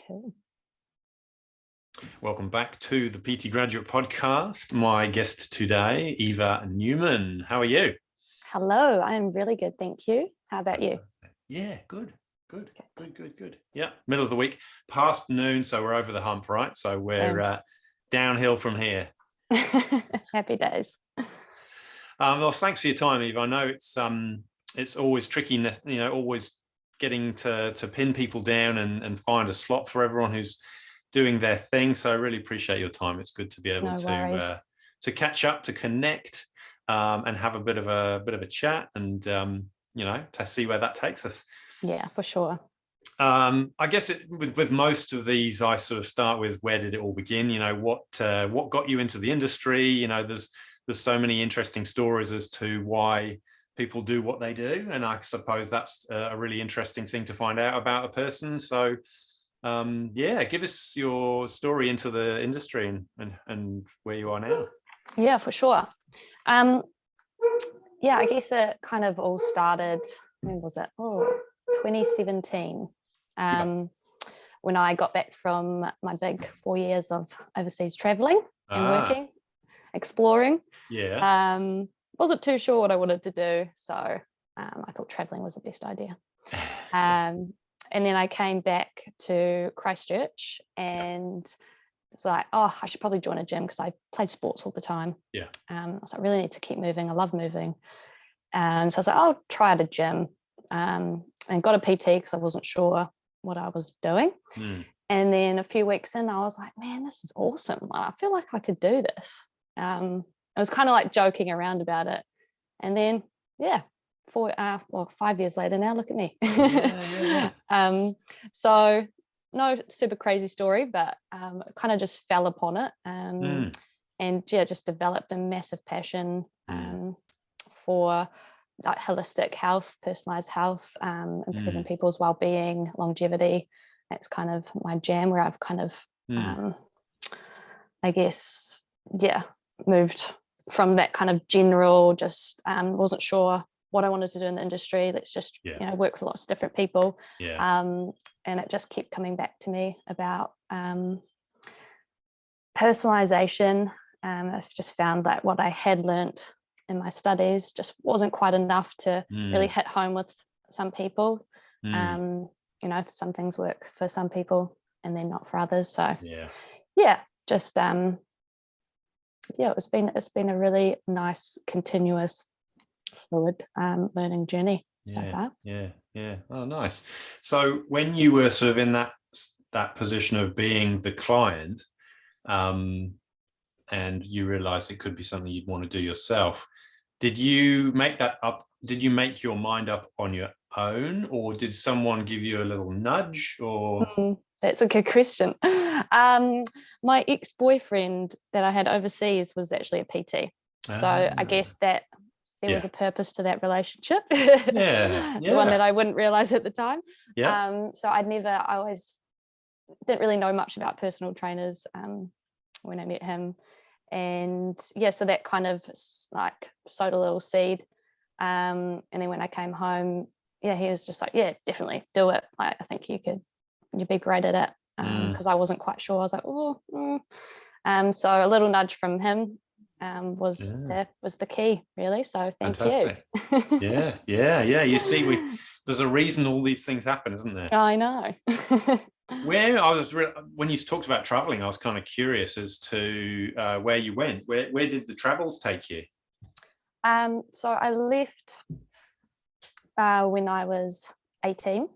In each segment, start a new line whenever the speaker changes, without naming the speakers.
Cool.
Welcome back to the PT Graduate Podcast. My guest today, Eva Newman. How are you?
Hello, I am really good, thank you. How about you?
Yeah, good. Yeah, middle of the week, past noon, so we're over the hump, right? So we're downhill from here.
Happy days.
Well, thanks for your time, Eva. I know it's always tricky, always getting to pin people down and find a slot for everyone who's doing their thing. So I really appreciate your time. It's good to be able to catch up, to connect, and have a bit of a chat, and to see where that takes us.
Yeah, for sure.
I guess with most of these, I sort of start with, where did it all begin? What got you into the industry? There's so many interesting stories as to why people do what they do, and I suppose that's a really interesting thing to find out about a person. So give us your story into the industry and where you are now.
Yeah, for sure. I guess it kind of all started, when was it? 2017. When I got back from my big 4 years of overseas traveling and working, exploring. Wasn't too sure what I wanted to do, so I thought traveling was the best idea. And then I came back to Christchurch and it's like, I should probably join a gym because I played sports all the time. I was like, I really need to keep moving. I love moving. So I was like, I'll try out a gym, and got a PT because I wasn't sure what I was doing. And then a few weeks in, I was like, man, this is awesome. I feel like I could do this. I was kind of like joking around about it. And then, 5 years later now, look at me. So no super crazy story, but kind of just fell upon it. And just developed a massive passion for like holistic health, personalized health, improving people's well-being, longevity. That's kind of my jam, where I've kind of moved from that kind of general, just wasn't sure what I wanted to do in the industry. Let's just work with lots of different people. And it just kept coming back to me about personalization. I've just found that what I had learnt in my studies just wasn't quite enough to really hit home with some people. Some things work for some people and then not for others. So it's been a really nice, continuous, fluid learning journey so far.
Oh, nice. So when you were sort of in that position of being the client, and you realized it could be something you'd want to do yourself, did you make that up? Did you make your mind up on your own, or did someone give you a little nudge? Or
that's a good question. My ex-boyfriend that I had overseas was actually a PT, so I guess that there was a purpose to that relationship. The one that I wouldn't realize at the time. So I always didn't really know much about personal trainers when I met him, and so that kind of like sowed a little seed. And then when I came home, he was just like, definitely do it. I think you'd be great at it. Because I wasn't quite sure. I was like, so a little nudge from him was the key, really. So thank you.
You see, there's a reason all these things happen, isn't there?
I know.
When you talked about traveling, I was kind of curious as to where you went. Where did the travels take you?
So I left when I was 18.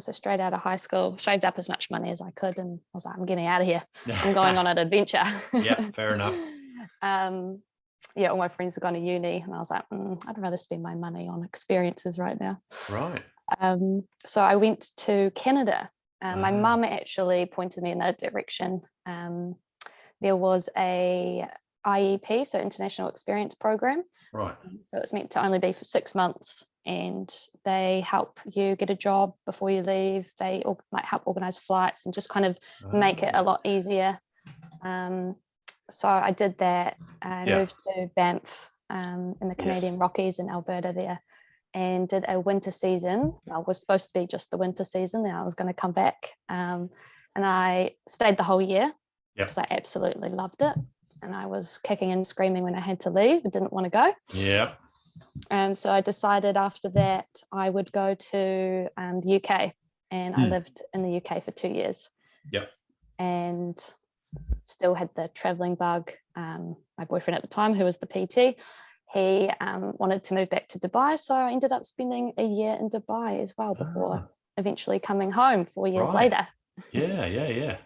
So straight out of high school, saved up as much money as I could, and I was like, I'm getting out of here. I'm going on an adventure.
Fair enough.
All my friends have gone to uni, and I was like, I'd rather spend my money on experiences right now.
Right.
So I went to Canada. My mum actually pointed me in that direction. There was a IEP, so International Experience Program.
Right.
So it's meant to only be for 6 months, and they help you get a job before you leave. They help organise flights and just kind of make it a lot easier. So I did that. I moved to Banff in the Canadian Rockies in Alberta there, and did a winter season. Well, it was supposed to be just the winter season, and I was going to come back. And and I stayed the whole year
Yeah.
because I absolutely loved it. And I was kicking and screaming when I had to leave. I didn't want to go.
Yeah.
And so I decided after that I would go to the UK, and I lived in the UK for 2 years.
Yeah.
And still had the traveling bug. My boyfriend at the time, who was the PT, he wanted to move back to Dubai. So I ended up spending a year in Dubai as well before eventually coming home 4 years later.
Yeah.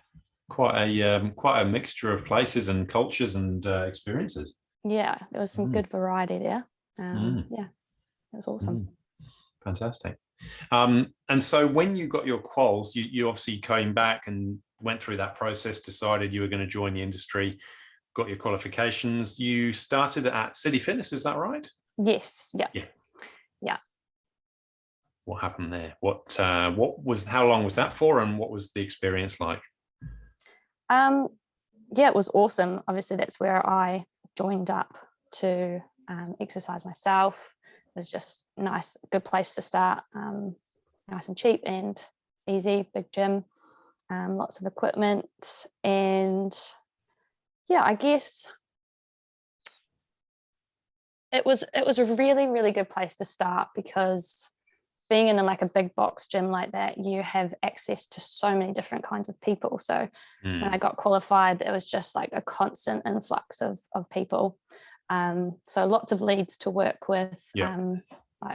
Quite a mixture of places and cultures and experiences.
Yeah, there was some good variety there. Yeah, it was awesome.
Fantastic. And so when you got your quals, you obviously came back and went through that process, decided you were going to join the industry, got your qualifications. You started at City Fitness, is that right?
Yes. Yeah.
What happened there? How long was that for, and what was the experience like?
Yeah, it was awesome. Obviously, that's where I joined up to exercise myself. It was just nice, good place to start. Nice and cheap and easy, big gym, lots of equipment. And yeah, I guess it was a really, really good place to start, because being in like a big box gym like that, you have access to so many different kinds of people. So when I got qualified, it was just like a constant influx of people. So lots of leads to work with.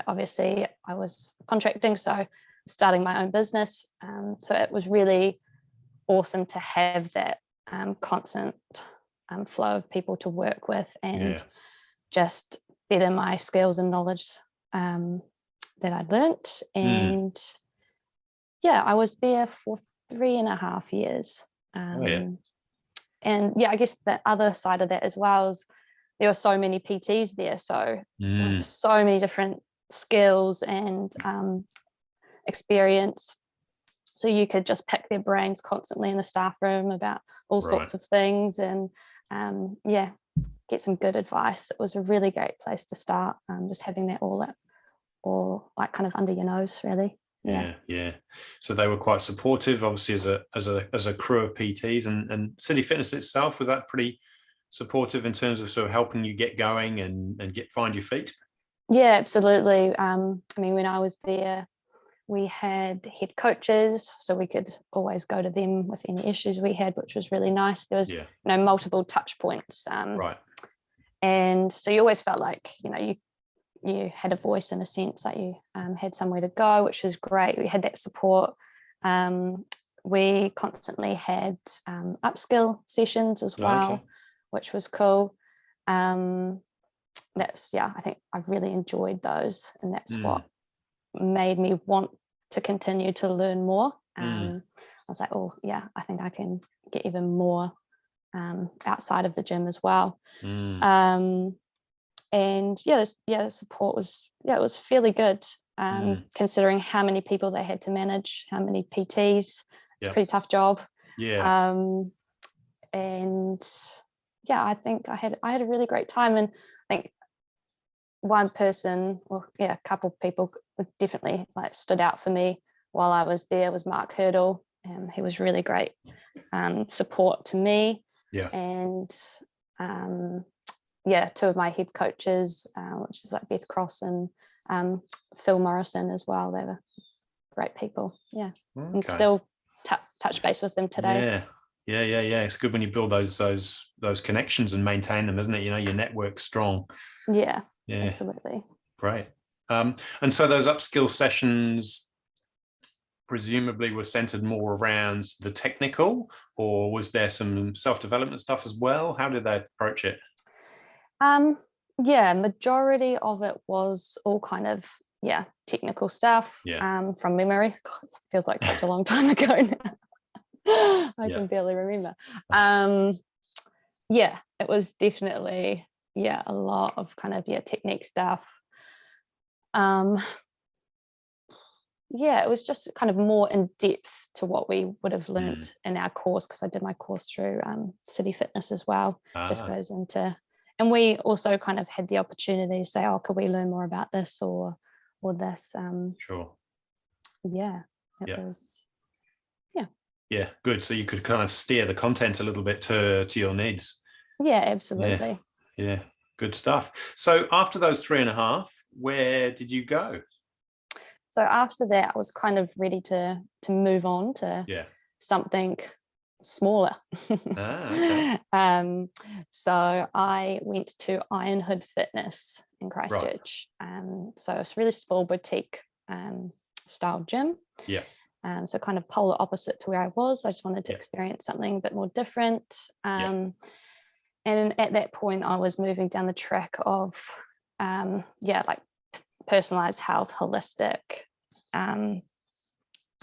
Obviously I was contracting, so starting my own business. So it was really awesome to have that constant flow of people to work with, and just better my skills and knowledge that I'd learnt. And yeah, I was there for 3.5 years. And yeah, I guess the other side of that as well is there were so many PTs there, so with so many different skills and experience, so you could just pick their brains constantly in the staff room about all sorts of things, and yeah, get some good advice. It was a really great place to start, just having that all like kind of under your nose, really.
Yeah. So they were quite supportive, obviously, as a crew of PTs, and City Fitness itself, was that pretty supportive in terms of sort of helping you get going and find your feet?
Yeah, absolutely. I mean, when I was there, we had head coaches, so we could always go to them with any issues we had, which was really nice. There was multiple touch points, and so you always felt like you had a voice, in a sense, that you had somewhere to go, which was great. We had that support. We constantly had upskill sessions as well, which was cool. I think I've really enjoyed those, and that's what made me want to continue to learn more. I was like, oh yeah, I think I can get even more outside of the gym as well. And the support was it was fairly good, considering how many people they had to manage, how many PTs. It's a pretty tough job. And yeah, I think I had a really great time. And I think one person, a couple of people definitely like stood out for me while I was there was Mark Hurdle, and he was really great support to me. And two of my head coaches, which is like Beth Cross and Phil Morrison as well. They were great people. And still touch base with them today.
Yeah. It's good when you build those connections and maintain them, isn't it? Your network's strong.
Yeah, absolutely.
Great. And so those upskill sessions presumably were centered more around the technical, or was there some self-development stuff as well? How did they approach it?
Majority of it was all kind of technical stuff. From memory. God, it feels like such a long time ago now. I can barely remember. It was definitely a lot of kind of technique stuff. It was just kind of more in depth to what we would have learnt in our course, because I did my course through City Fitness as well. Just goes into, and we also kind of had the opportunity to say, oh, could we learn more about this or this?
Sure.
It was
Yeah, good. So you could kind of steer the content a little bit to your needs.
Yeah,
Yeah,
absolutely.
yeah, good stuff. So after those 3.5, where did you go?
So after that, I was kind of ready to move on to
Yeah.
something smaller.
Okay.
So I went to Iron Hood Fitness in
Right.
Christchurch. So it's a really small boutique style gym.
Yeah.
So kind of polar opposite to where I was. I just wanted to
Yeah.
experience something a bit more different.
Yeah.
And at that point, I was moving down the track of, like personalized health, holistic. And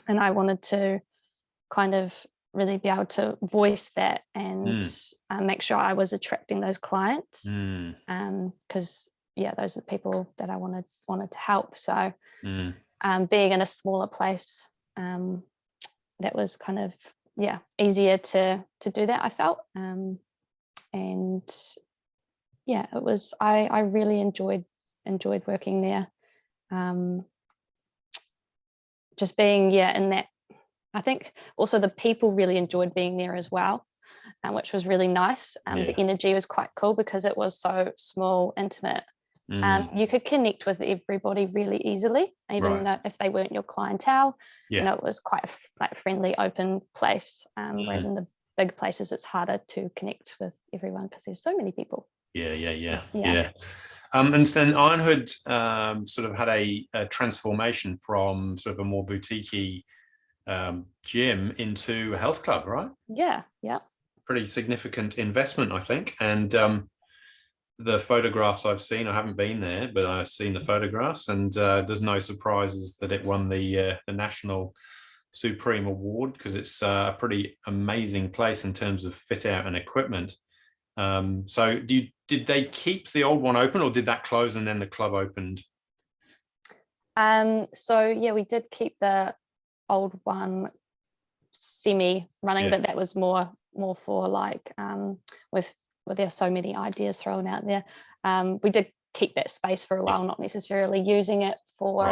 I wanted to kind of really be able to voice that and make sure I was attracting those clients. Because those are the people that I wanted to help. So being in a smaller place, that was kind of easier to do that, I felt. And it was I really enjoyed working there. Just being in that, I think also the people really enjoyed being there as well, which was really nice. The energy was quite cool because it was so small, intimate. You could connect with everybody really easily, even if they weren't your clientele. It was quite a friendly, open place. Whereas in the big places, it's harder to connect with everyone because there's so many people.
Yeah. And then Ironhood sort of had a transformation from sort of a more boutique-y gym into a health club, right?
Yeah.
Pretty significant investment, I think. And the photographs I've seen, I haven't been there, but I've seen the photographs, and there's no surprises that it won the National Supreme Award, because it's a pretty amazing place in terms of fit out and equipment. So did they keep the old one open, or did that close and then the club opened?
So we did keep the old one semi running, but that was more for like with there's so many ideas thrown out there. We did keep that space for a while, not necessarily using it for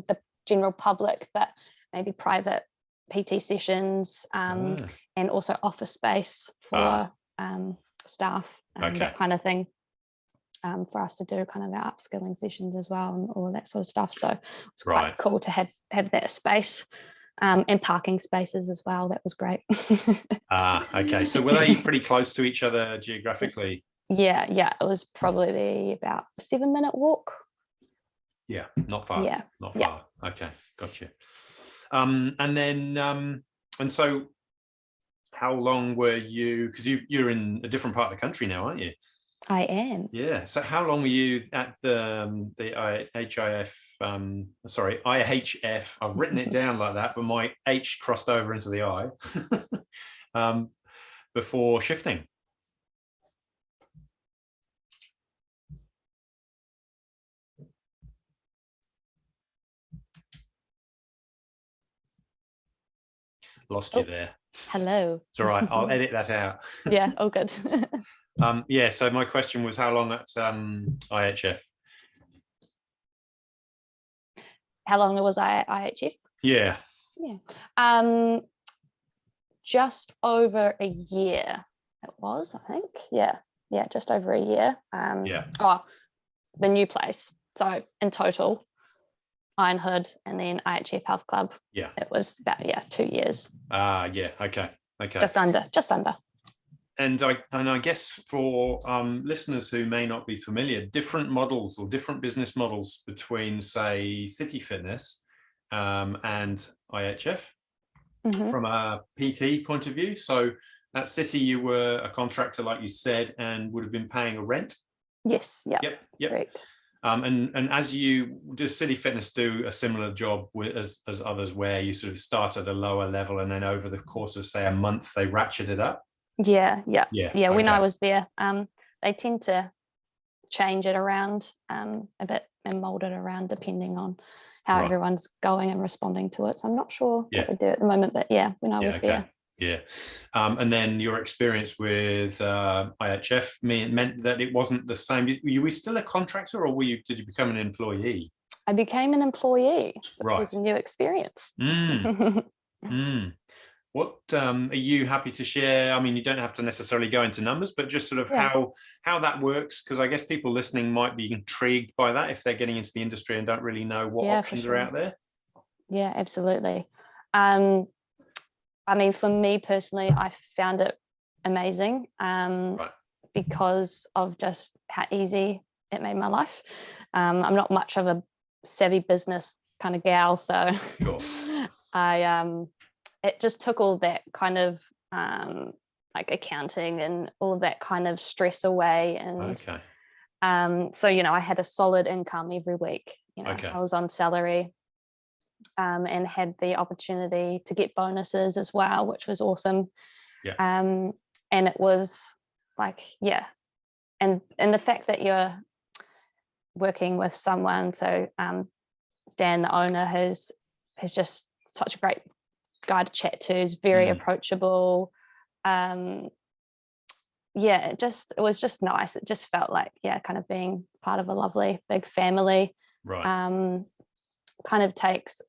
the general public, but maybe private PT sessions, and also office space for staff, that kind of thing, for us to do kind of our upskilling sessions as well and all of that sort of stuff. So it's quite cool to have that space, and parking spaces as well. That was great.
Okay. So were they pretty close to each other geographically?
Yeah. It was probably about a 7-minute walk.
Yeah, not far.
Yeah.
Not far. Yeah. Okay, gotcha. And then, and so how long were you, because you're in a different part of the country now, aren't you?
I am.
Yeah. So how long were you at the IHIF? Sorry, IHF. I've written it down like that, but my H crossed over into the I before shifting. Lost you there.
Hello.
It's all right. I'll edit that out.
Yeah. Oh, good.
Yeah. So my question was, how long at IHF?
How long was I at IHF?
Yeah.
Just over a year. It was, I think. Yeah, just over a year. Oh, the new place. So in total, Iron Hood and then IHF Health Club.
Yeah.
It was about 2 years.
Yeah. Okay.
Just under.
And I guess for listeners who may not be familiar, different models or different business models between, say, City Fitness and IHF from a PT point of view. So at City, you were a contractor, like you said, and would have been paying a rent.
Yes. Yep.
Correct. And does City Fitness do a similar job as others, where you sort of start at a lower level and then over the course of, say, a month, they ratchet it up?
Yeah. When I was there, they tend to change it around a bit and mold it around depending on how everyone's going and responding to it. So I'm not sure what they do at the moment, but when I was there.
Yeah. And then your experience with IHF meant that it wasn't the same. Were you still a contractor, or did you become an employee?
I became an employee, which was a new experience.
What are you happy to share? I mean, you don't have to necessarily go into numbers, but just sort of
Yeah,
how that works, because I guess people listening might be intrigued by that if they're getting into the industry and don't really know what
yeah, for
options are
sure.
out there.
Yeah, absolutely. I mean, for me personally, I found it amazing,
Right.
because of just how easy it made my life. I'm not much of a savvy business kind of gal, so
Sure.
I it just took all that kind of like accounting and all of that kind of stress away. And
Okay.
so, I had a solid income every week.
Okay.
I was on salary, and had the opportunity to get bonuses as well, which was awesome.
Yeah.
And it was like, yeah. And the fact that you're working with someone, so Dan, the owner, who's just such a great guy to chat to, is very approachable. Yeah, it was just nice. It just felt like, yeah, kind of being part of a lovely big family.
Right.
Kind of takes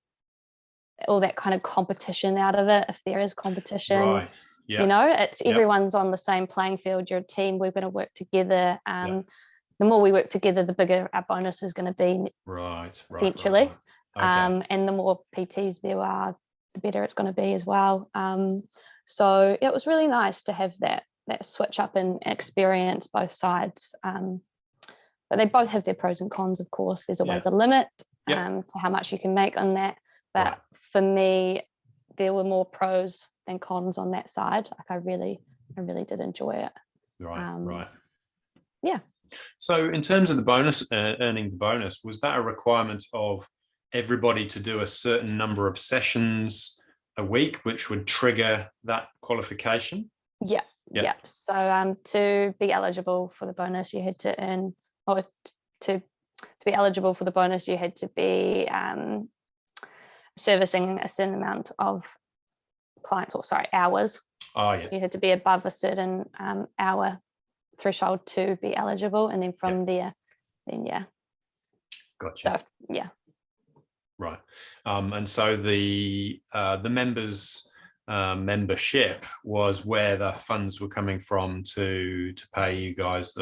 all that kind of competition out of it, if there is competition.
Right. Yeah.
It's
Yeah.
everyone's on the same playing field. You're a team. We're going to work together.
Yeah.
The more we work together, the bigger our bonus is going to be,
Right.
essentially.
Okay.
And the more PTs there are, the better it's going to be as well. So it was really nice to have that switch up and experience both sides. But they both have their pros and cons, of course. There's always a limit to how much you can make on that. But for me, there were more pros than cons on that side. Like I really did enjoy it.
Right.
Yeah.
So in terms of the bonus, earning the bonus, was that a requirement of everybody to do a certain number of sessions a week, which would trigger that qualification?
Yeah. So to be eligible for the bonus, you had to earn, or to be eligible for the bonus, you had to be servicing a certain amount of clients, or sorry, hours.
Oh,
So
yeah.
you had to be above a certain hour threshold to be eligible, and then from there, then
Gotcha.
So yeah.
Right. And so the members' membership was where the funds were coming from to pay you guys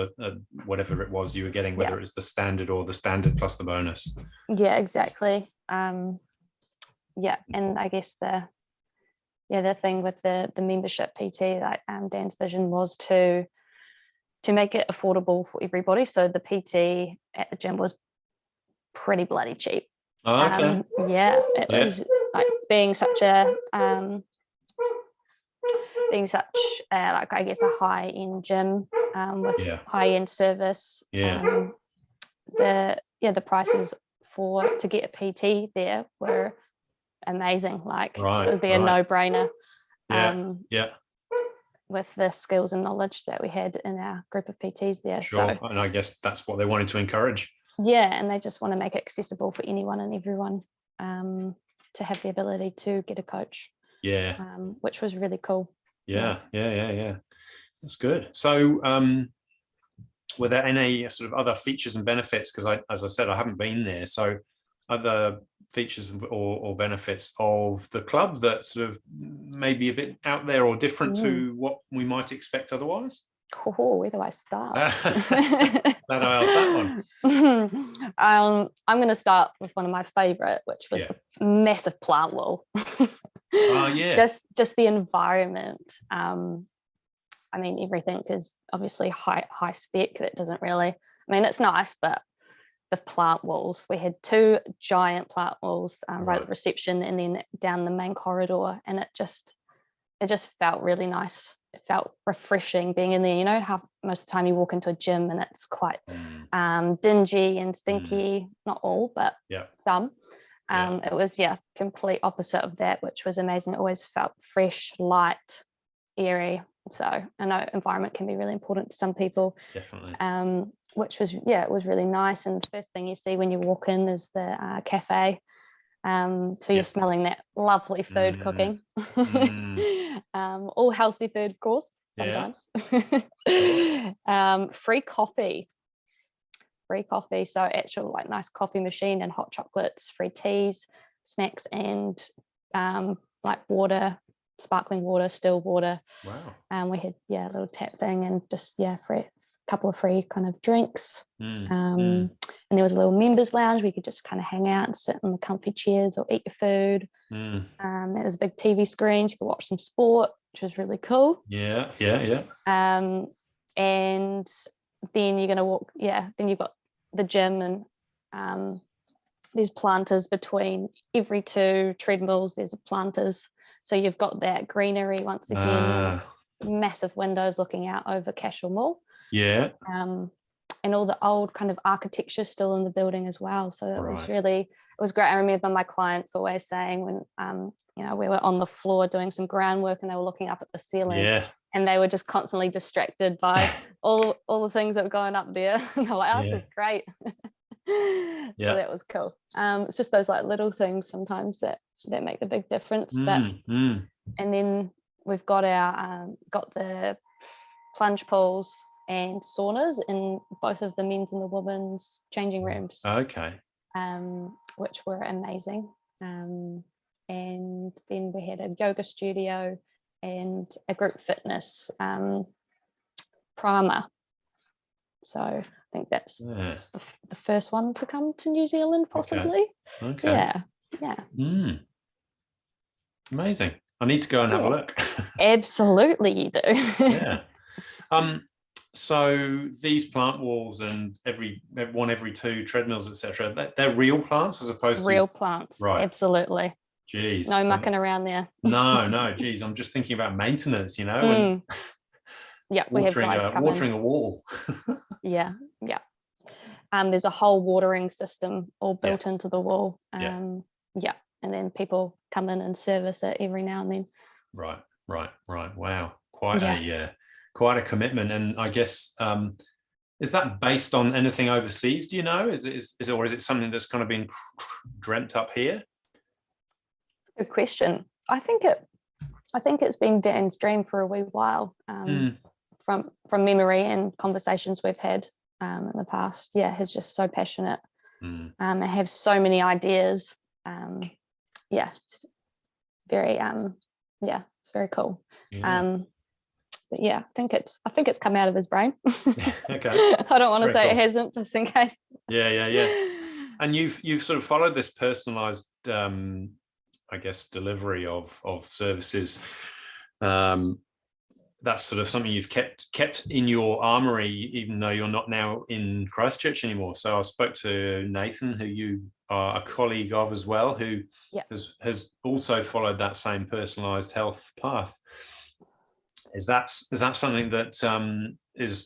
whatever it was you were getting, whether it was the standard or the standard plus the bonus.
Yeah, exactly. Yeah, and I guess the thing with the membership PT, like Dan's vision was to make it affordable for everybody. So the PT at the gym was pretty bloody cheap.
Oh, okay.
Yeah, it was like being such like I guess a high end gym with high end service. The prices to get a PT there were amazing. Like it would be a no brainer. With the skills and knowledge that we had in our group of PTs there.
Sure. And I guess that's what they wanted to encourage.
Yeah, and they just want to make it accessible for anyone and everyone to have the ability to get a coach.
Yeah.
Which was really cool.
Yeah. That's good. So were there any sort of other features and benefits? Because as I said, I haven't been there. So other features or benefits of the club that sort of maybe a bit out there or different to what we might expect otherwise?
Oh, where do I start?
Glad I asked that one.
I'm going to start with one of my favorite, which was the massive plant wall. Just the environment. I mean, everything is obviously high spec. That doesn't really, I mean, it's nice, but the plant walls, we had 2 giant plant walls right at the reception and then down the main corridor, and it just felt really nice. It felt refreshing being in there. You know how most of the time you walk into a gym and it's quite dingy and stinky. Not all, but some. It was complete opposite of that, which was amazing. It always felt fresh, light, airy. So I know environment can be really important to some people.
Definitely.
Which was it was really nice. And the first thing you see when you walk in is the cafe. So you're smelling that lovely food cooking. All healthy food, of course, sometimes. Free coffee. So actual like nice coffee machine and hot chocolates, free teas, snacks, and like water sparkling water, still water.
Wow.
We had a little tap thing, and just couple of free kind of drinks. And there was a little members lounge where you could just kind of hang out and sit in the comfy chairs or eat your food. There was a big TV screen, you could watch some sport, which was really cool.
Yeah.
And then you're going to walk, then you've got the gym, and there's planters between every 2 treadmills, there's planters. So you've got that greenery once again, massive windows looking out over Cashel Mall.
Yeah.
And all the old kind of architecture still in the building as well. So it was great. I remember my clients always saying when, we were on the floor doing some groundwork and they were looking up at the ceiling, and they were just constantly distracted by all the things that were going up there. And they're like, oh, this is great. So that was cool. It's just those like little things sometimes that make the big difference. And then we've got got the plunge pools and saunas in both of the men's and the women's changing rooms.
Okay.
Which were amazing. And then we had a yoga studio and a group fitness primer. So I think that's the first one to come to New Zealand, possibly.
Okay.
Yeah.
Amazing. I need to go and have a look.
Absolutely, you do.
Yeah. So these plant walls and every 2 treadmills, etc., they're real plants as opposed to
real plants. Right. Absolutely.
Geez.
No mucking around there.
No. Geez, I'm just thinking about maintenance, and
we have guys
watering a wall.
Yeah. There's a whole watering system all built into the wall. And then people come in and service it every now and then.
Right. Wow. Quite a commitment. And I guess is that based on anything overseas? Do you know? Is it or is it something that's kind of been dreamt up here?
Good question. I think it's been Dan's dream for a wee while. From memory and conversations we've had in the past. He's just so passionate. And have so many ideas. It's very it's very cool. But I think it's come out of his brain.
Okay.
I don't want to say it hasn't, just in case.
Yeah. And you've sort of followed this personalized I guess delivery of services. That's sort of something you've kept in your armory, even though you're not now in Christchurch anymore. So I spoke to Nathan, who you are a colleague of as well, who has also followed that same personalised health path. Is that something that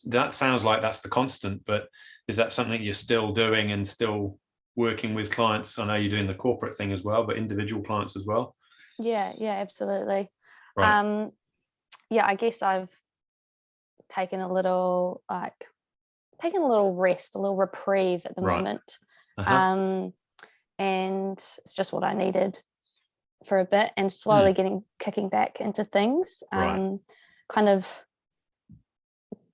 that sounds like that's the constant, but is that something you're still doing and still working with clients? I know you're doing the corporate thing as well, but individual clients as well.
Yeah, absolutely.
Right.
I guess I've taken a little rest, a little reprieve at the moment. And it's just what I needed for a bit, and slowly kicking back into things. Kind of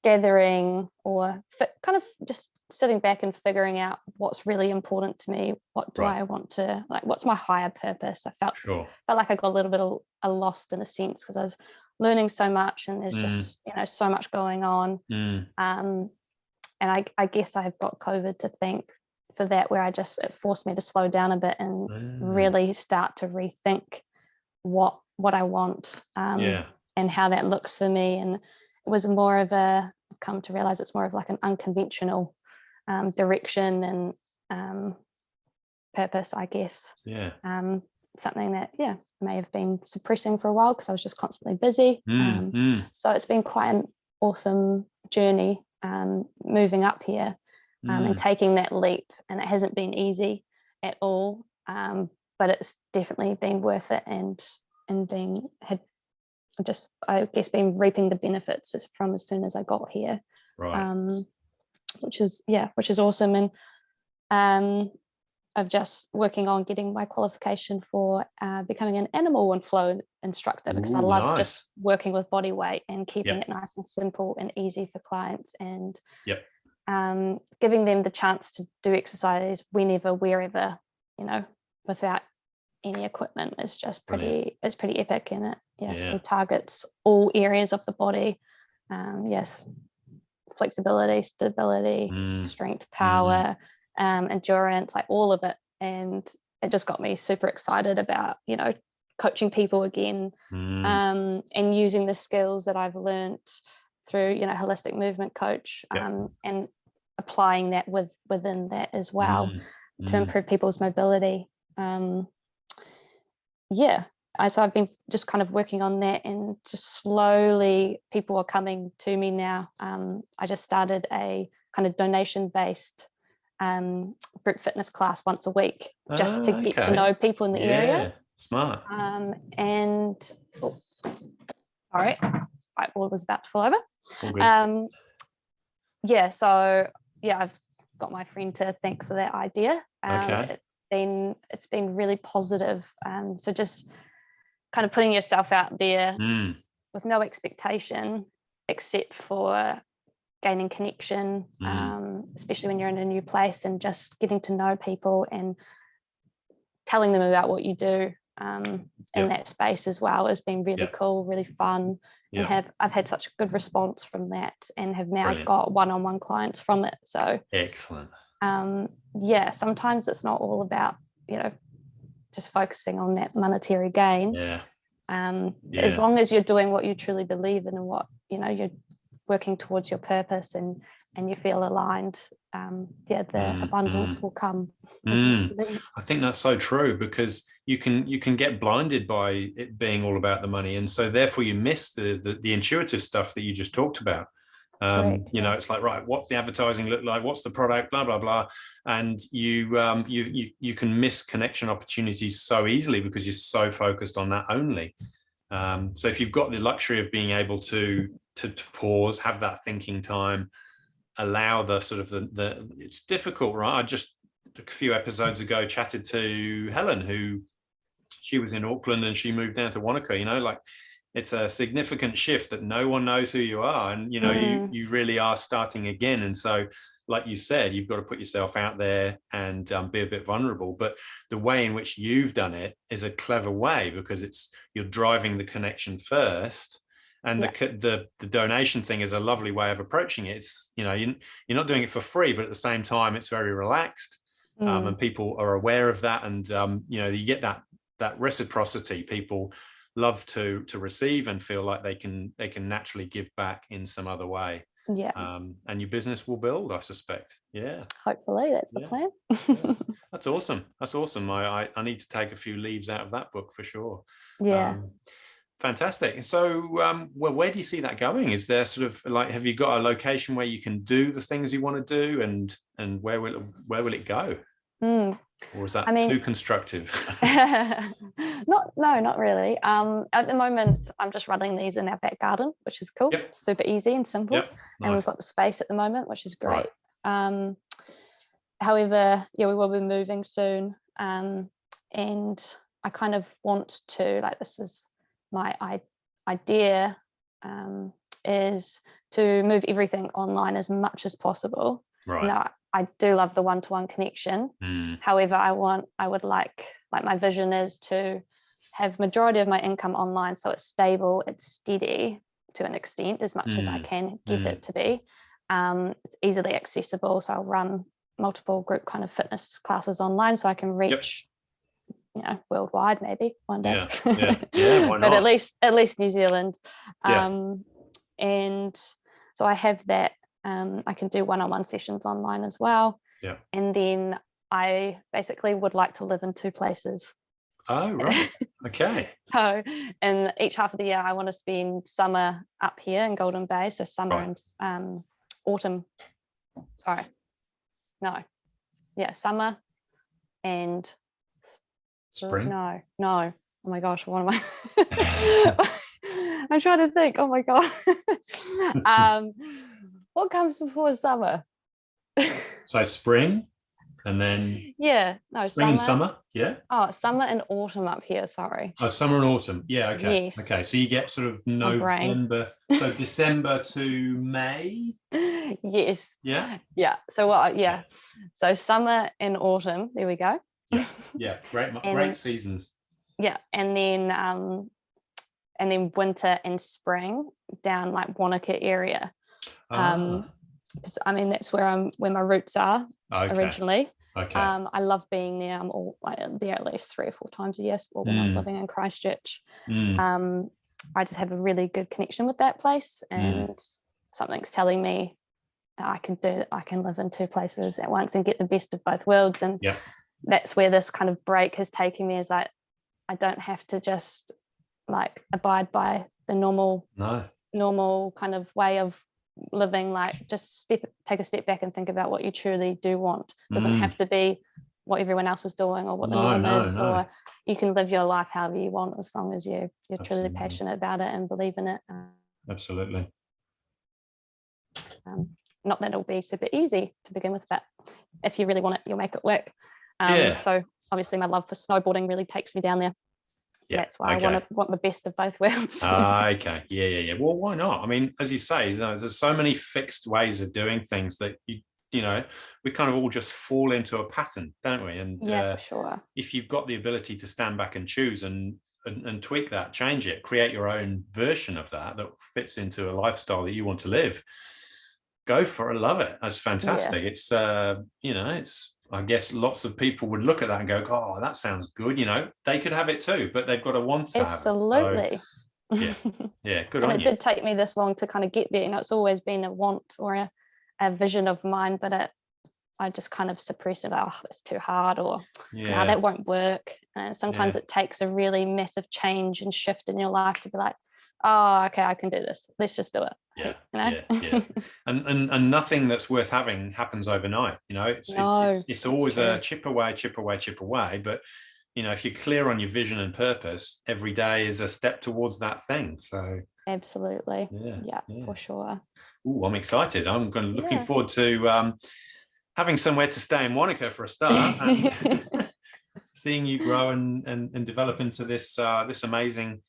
gathering or kind of just sitting back and figuring out what's really important to me. What do I want to, what's my higher purpose? I felt like I got a little bit lost in a sense, because I was learning so much and there's just so much going on. And I guess I've got COVID to thank for that, where it forced me to slow down a bit and really start to rethink what I want. And how that looks for me. And it was more of I've come to realize it's more of like an unconventional direction and purpose, I guess. Something that may have been suppressing for a while because I was just constantly busy. So it's been quite an awesome journey moving up here and taking that leap. And it hasn't been easy at all, but it's definitely been worth it, and I guess been reaping the benefits from as soon as I got here, which is awesome. And I'm just working on getting my qualification for becoming an animal and flow instructor, because I love just working with body weight and keeping it nice and simple and easy for clients, and giving them the chance to do exercise whenever, wherever, without any equipment is just pretty epic, and still targets all areas of the body. Yes, flexibility, stability, strength, power, endurance, like all of it. And it just got me super excited about, coaching people again, and using the skills that I've learnt through, holistic movement coach, and applying that within that as well to improve people's mobility. So I've been just kind of working on that, and just slowly people are coming to me now. I just started a kind of donation-based group fitness class once a week, just to get to know people in the area.
Smart.
And sorry, whiteboard was about to fall over.
All good.
I've got my friend to thank for that idea. It's been really positive. So just kind of putting yourself out there with no expectation except for gaining connection, especially when you're in a new place, and just getting to know people and telling them about what you do in that space as well has been really cool, really fun. And I've had such a good response from that, and have now got one-on-one clients from it. So
excellent.
Sometimes it's not all about, just focusing on that monetary gain. As long as you're doing what you truly believe in, and what you're working towards your purpose, and you feel aligned, the abundance will come.
I think that's so true, because you can get blinded by it being all about the money, and so therefore you miss the intuitive stuff that you just talked about. It's like, right, what's the advertising look like, what's the product, blah blah blah, and you can miss connection opportunities so easily because you're so focused on that only. So if you've got the luxury of being able to pause, have that thinking time, allow the sort of the it's difficult, right? I just a few episodes ago chatted to Helen, who she was in Auckland and she moved down to Wanaka. Like, it's a significant shift that no one knows who you are, and you really are starting again. And so, like you said, you've got to put yourself out there and be a bit vulnerable. But the way in which you've done it is a clever way, because you're driving the connection first, and the donation thing is a lovely way of approaching it. It's you're not doing it for free, but at the same time it's very relaxed, and people are aware of that, and you get that reciprocity. People love to receive and feel like they can naturally give back in some other way. And your business will build, I suspect.
Hopefully that's the plan.
That's awesome. I need to take a few leaves out of that book for sure. Fantastic. So where do you see that going? Is there sort of like, have you got a location where you can do the things you want to do, and where will it go? Or is that too constructive?
Not really. At the moment, I'm just running these in our back garden, which is cool. Super easy and simple. Nice. And we've got the space at the moment, which is great. Right. However, we will be moving soon. And I kind of want to, like, this is my idea, is to move everything online as much as possible. Right. Now, I do love the one-to-one connection. However, I would like my vision is to have majority of my income online, so it's stable, it's steady to an extent, as much as I can get it to be. It's easily accessible, so I'll run multiple group kind of fitness classes online, so I can reach worldwide maybe one day.
Why not?
But at least New Zealand. And so I have that. I can do one-on-one sessions online as well. And then I basically would like to live in two places.
Oh, right. Okay.
So in each half of the year, I want to spend summer up here in Golden Bay. So summer and autumn. Sorry. No. Yeah, summer and
spring.
No. Oh my gosh, what am I? I'm trying to think. Oh my god. What comes before summer?
So spring, and then spring and summer.
Summer and autumn up here. Sorry.
Oh, summer and autumn. Yeah. Okay.
Yes.
Okay. So you get sort of November. So December to May.
Yes.
Yeah.
Yeah. So So summer and autumn. There we go.
Yeah. Great seasons.
Yeah, and then and then winter and spring down like Wanaka area. Because I mean that's where my roots are originally.
Okay.
I love being there. I'm all like there at least 3 or 4 times a year. Well, when I was living in Christchurch, I just have a really good connection with that place, and something's telling me I can live in 2 places at once and get the best of both worlds. And that's where this kind of break has taken me, is like I don't have to just like abide by the normal kind of way of living. Like just take a step back and think about what you truly do want. It doesn't have to be what everyone else is doing or what the norm is, or you can live your life however you want, as long as you're truly passionate about it and believe in it.
Absolutely.
Not that it'll be super easy to begin with, but if you really want it, you'll make it work. So obviously my love for snowboarding really takes me down there. So that's why I want the best of both worlds.
Okay. Yeah. Well, why not? I mean, as you say, there's so many fixed ways of doing things that you know, we kind of all just fall into a pattern, don't we? And
for sure.
If you've got the ability to stand back and choose and tweak that, change it, create your own version of that fits into a lifestyle that you want to live, go for it. I love it. That's fantastic. It's it's, I guess lots of people would look at that and go, oh, that sounds good. You know, they could have it too, but they've got to want to
Absolutely.
have it. So, yeah, good
and
on
it
you.
did take me this long to kind of get there. You know, it's always been a want or a vision of mine, but I just kind of suppress it. Oh, it's too hard, or no, that won't work. And sometimes it takes a really massive change and shift in your life to be like, oh, okay, I can do this. Let's just do it.
Yeah. And nothing that's worth having happens overnight. You know, it's always a chip away. But you know, if you're clear on your vision and purpose, every day is a step towards that thing. So
absolutely, yeah. For sure.
Ooh, I'm excited. I'm looking forward to having somewhere to stay in Wanaka for a start, and seeing you grow and develop into this amazing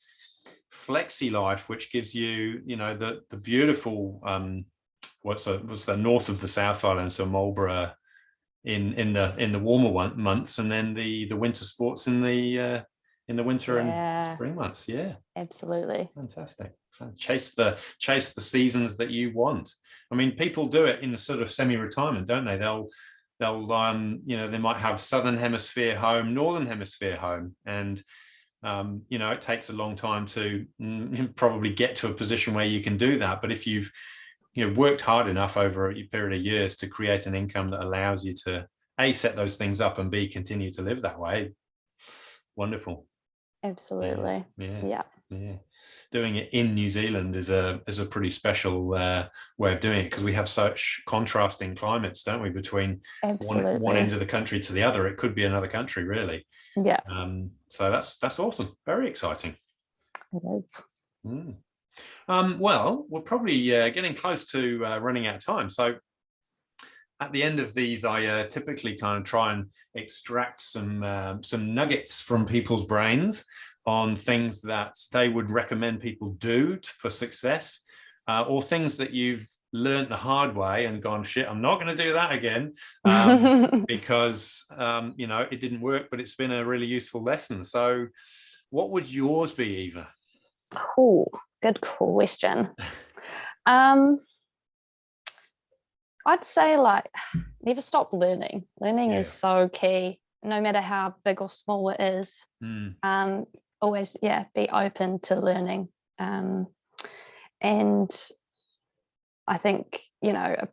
flexi life, which gives you, you know, the beautiful what's the north of the South Island, so Marlborough in the warmer months, and then the winter sports in the winter and spring months. Yeah,
absolutely.
Fantastic. Chase the seasons that you want. I mean, people do it in a sort of semi-retirement, don't they? They'll you know, they might have southern hemisphere home, northern hemisphere home, and you know, it takes a long time to probably get to a position where you can do that. But if you've, you know, worked hard enough over a period of years to create an income that allows you to A, set those things up, and B, continue to live that way, wonderful.
Absolutely. Yeah.
Doing it in New Zealand is a pretty special way of doing it, because we have such contrasting climates, don't we, between one end of the country to the other. It could be another country, really.
Yeah.
So that's awesome. Very exciting.
It is.
Well, we're probably getting close to running out of time. So at the end of these, I typically kind of try and extract some nuggets from people's brains on things that they would recommend people do for success, or things that you've learned the hard way and gone, shit, I'm not going to do that again, because you know, it didn't work, but it's been a really useful lesson. So what would yours be, Eva?
Cool. Good question. I'd say, like, never stop learning. Learning is so key, no matter how big or small it is. Always, be open to learning. And I think, you know,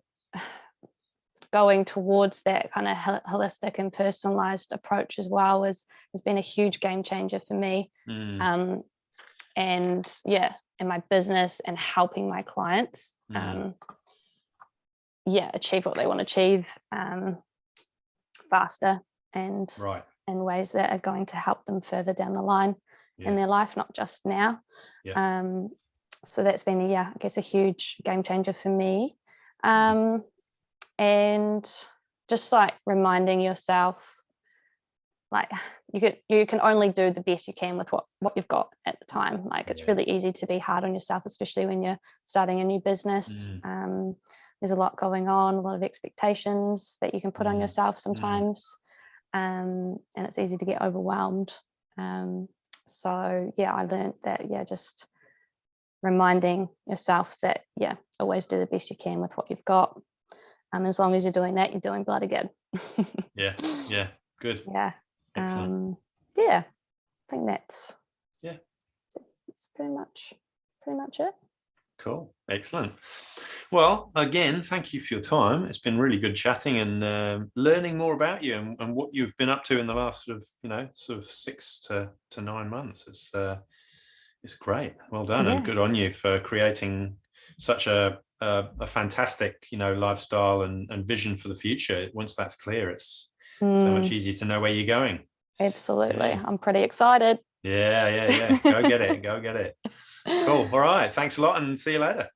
going towards that kind of holistic and personalized approach as well has been a huge game changer for me. And in my business and helping my clients achieve what they want to achieve faster and in ways that are going to help them further down the line in their life, not just now. So that's been I guess a huge game changer for me. And just like reminding yourself, like you can only do the best you can with what you've got at the time. Like it's really easy to be hard on yourself, especially when you're starting a new business. There's a lot going on, a lot of expectations that you can put on yourself sometimes, and it's easy to get overwhelmed. So yeah, I learned that, yeah, just reminding yourself that, yeah, always do the best you can with what you've got. As long as you're doing that, you're doing bloody good.
Yeah, good.
Yeah.
Excellent.
Yeah, I think that's pretty much it.
Cool. Excellent. Well, again, thank you for your time. It's been really good chatting and learning more about you and what you've been up to in the last sort of 6 to 9 months. It's great. Well done, and
Yeah.
good on you for creating such a fantastic, lifestyle and vision for the future. Once that's clear, it's so much easier to know where you're going.
Absolutely.
Yeah.
I'm pretty excited.
Yeah. Go get it. Go get it. Cool. All right. Thanks a lot, and see you later.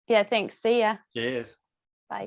Yeah, thanks. See ya.
Cheers.
Bye.